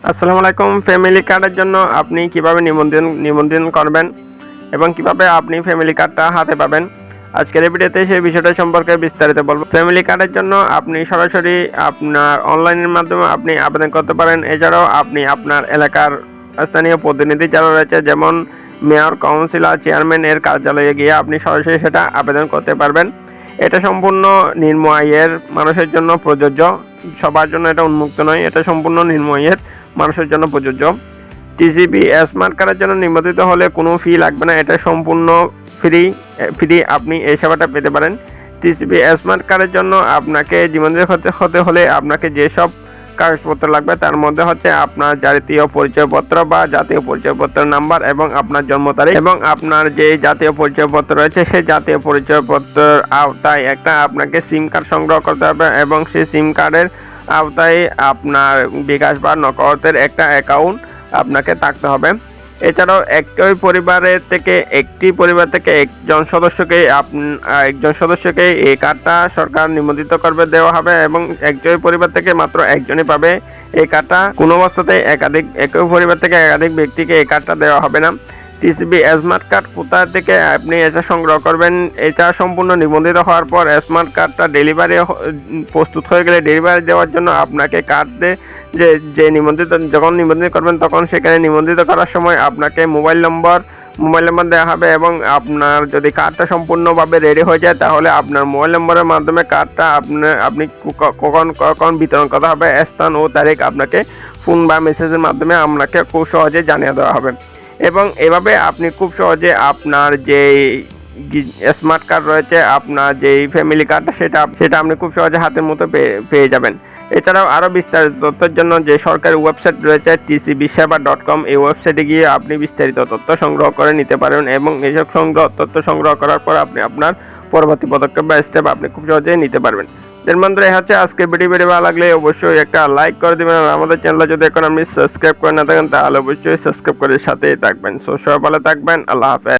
আসসালামু আলাইকুম। ফ্যামিলি কার্ডের জন্য আপনি কিভাবে নিবন্ধন করবেন এবং কিভাবে আপনি ফ্যামিলি কার্ডটা হাতে পাবেন, আজকের এই ভিডিওতে সেই বিষয়টা সম্পর্কে বিস্তারিত বলবো। ফ্যামিলি কার্ডের জন্য আপনি সরাসরি আপনার অনলাইনের মাধ্যমে আপনি আবেদন করতে পারেন। এছাড়াও আপনি আপনার এলাকার স্থানীয় প্রতিনিধি যারা রয়েছে, যেমন মেয়র, কাউন্সিলর, চেয়ারম্যান এর কার্যালয়ে গিয়ে আপনি সরাসরি সেটা আবেদন করতে পারবেন। এটা সম্পূর্ণ নিম্ন আয়ের মানুষের জন্য প্রযোজ্য, সবার জন্য এটা উন্মুক্ত নয়। এটা সম্পূর্ণ নিম্ন আয়ের মানুষের জন্য প্রযোজ্য। টিসিবি স্মার্ট কার্ডের জন্য নিবন্ধিত হলে কোনো ফি লাগবে না, এটা সম্পূর্ণ ফ্রি আপনি এই সেবাটা পেতে পারেন। টিসিবি স্মার্ট কার্ডের জন্য আপনাকে নিবন্ধিত হতে হলে আপনাকে যেসব কাগজপত্র লাগবে তার মধ্যে হচ্ছে আপনার জাতীয় পরিচয়পত্র বা জাতীয় পরিচয়পত্রের নাম্বার এবং আপনার জন্ম তারিখ, এবং আপনার যে জাতীয় পরিচয়পত্র রয়েছে সেই জাতীয় পরিচয়পত্রের আওতায় একটা আপনাকে সিম কার্ড সংগ্রহ করতে হবে, এবং সেই সিম কার্ডের আওতায় আপনার বিকাশ বা নগদের একটা অ্যাকাউন্ট আপনাকে থাকতে হবে। এছাড়াও একটি পরিবার থেকে একজন সদস্যকে এই কার্ডটা সরকার নিবন্ধিত করবে দেওয়া হবে, এবং একই পরিবার থেকে মাত্র একজনই পাবে এই কার্ডটা। কোনো অবস্থাতেই একই পরিবার থেকে একাধিক ব্যক্তিকে এই কার্ডটা দেওয়া হবে না। টিসিবি স্মার্ট কার্ড কোথা থেকে আপনি এটা সংগ্রহ করবেন, এটা সম্পূর্ণ নিবন্ধিত হওয়ার পর স্মার্ট কার্ডটা প্রস্তুত হয়ে গেলে ডেলিভারি দেওয়ার জন্য আপনাকে কার্ডে যখন নিবন্ধিত করবেন তখন সেখানে নিবন্ধিত করার সময় আপনাকে মোবাইল নম্বর দেওয়া হবে, এবং আপনার যদি কার্ডটা সম্পূর্ণভাবে রেডি হয়ে যায় তাহলে আপনার মোবাইল নম্বরের মাধ্যমে কার্ডটা আপনি কখন বিতরণ করা হবে, স্থান ও তারিখ আপনাকে ফোন বা মেসেজের মাধ্যমে আপনাকে খুব সহজে জানিয়ে দেওয়া হবে। এবং এভাবে আপনি খুব সহজে আপনার যে স্মার্ট কার্ড রয়েছে, আপনার যেই ফ্যামিলি কার্ডটা সেটা আপনি খুব সহজে হাতের মতো পেয়ে যাবেন। এছাড়াও আরও বিস্তারিত তথ্যের জন্য যে সরকারি ওয়েবসাইট রয়েছে tcbseva.com, এই ওয়েবসাইটে গিয়ে আপনি বিস্তারিত তথ্য সংগ্রহ করে নিতে পারেন, এবং এইসব তথ্য সংগ্রহ করার পর আপনি আপনার পরবর্তী পদক্ষেপ বা স্টেপ আপনি খুব সহজেই নিতে পারবেন। বন্ধুরা, এই হচ্ছে আজকে ভিডিও ভালো লাগলে অবশ্যই একটা লাইক করে দিবেন, আর আমাদের চ্যানেলে যদি এখন আপনি সাবস্ক্রাইব করে না থাকেন তাহলে অবশ্যই সাবস্ক্রাইব করে সাথেই থাকবেন। সবাই ভালো থাকবেন। আল্লাহ হাফেজ।